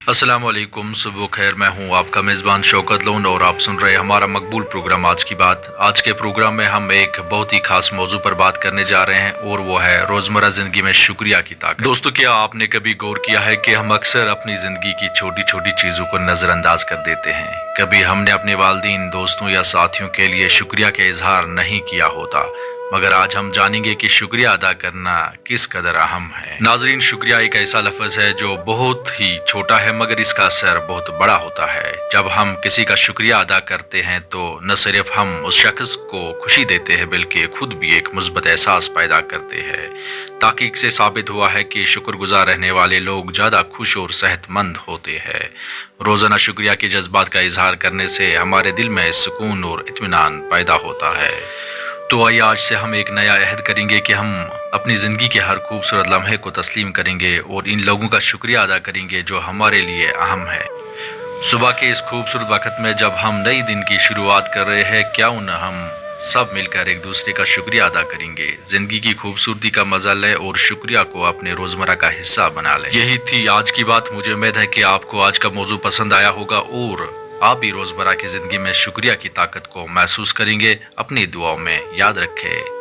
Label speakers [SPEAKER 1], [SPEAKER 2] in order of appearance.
[SPEAKER 1] अस्सलाम वालेकुम, सुबह खैर। मैं हूं आपका मेज़बान शौकत लोन और आप सुन रहे हैं हमारा मकबूल प्रोग्राम आज की बात। आज के प्रोग्राम में हम एक बहुत ही खास मौजू पर बात करने जा रहे हैं और वो है रोज़मर्रा ज़िंदगी में शुक्रिया की ताकत। दोस्तों, क्या आपने कभी गौर किया है कि हम अक्सर अपनी ज़िंदगी की छोटी छोटी चीज़ों को नज़रअंदाज कर देते हैं। कभी हमने अपने वालिदैन, दोस्तों या साथियों के लिए शुक्रिया का इजहार नहीं किया होता, मगर आज हम जानेंगे कि शुक्रिया अदा करना किस कदर अहम है। नाजरीन, शुक्रिया एक ऐसा लफ्ज़ है जो बहुत ही छोटा है मगर इसका असर बहुत बड़ा होता है। जब हम किसी का शुक्रिया अदा करते हैं तो न सिर्फ हम उस शख्स को खुशी देते हैं बल्कि खुद भी एक मुस्बत एहसास पैदा करते हैं। तहकीक से साबित हुआ है कि शुक्रगुजार रहने वाले लोग ज़्यादा खुश और सेहतमंद होते हैं। रोज़ाना शुक्रिया के जज्बात का इजहार करने से हमारे दिल में सुकून और इत्मीनान पैदा होता है। तो आइए आज से हम एक नया अहद करेंगे कि हम अपनी ज़िंदगी के हर खूबसूरत लम्हे को तस्लीम करेंगे और इन लोगों का शुक्रिया अदा करेंगे जो हमारे लिए अहम है। सुबह के इस खूबसूरत वक्त में जब हम नई दिन की शुरुआत कर रहे हैं, क्यों न हम सब मिलकर एक दूसरे का शुक्रिया अदा करेंगे। ज़िंदगी की खूबसूरती का मज़ा लें और शुक्रिया को अपने रोज़मर्रा का हिस्सा बना लें। यही थी आज की बात। मुझे उम्मीद है कि आपको आज का मौजू पसंद आया होगा और आप भी रोज़मर्रा की ज़िंदगी में शुक्रिया की ताकत को महसूस करेंगे। अपनी दुआओं में याद रखें।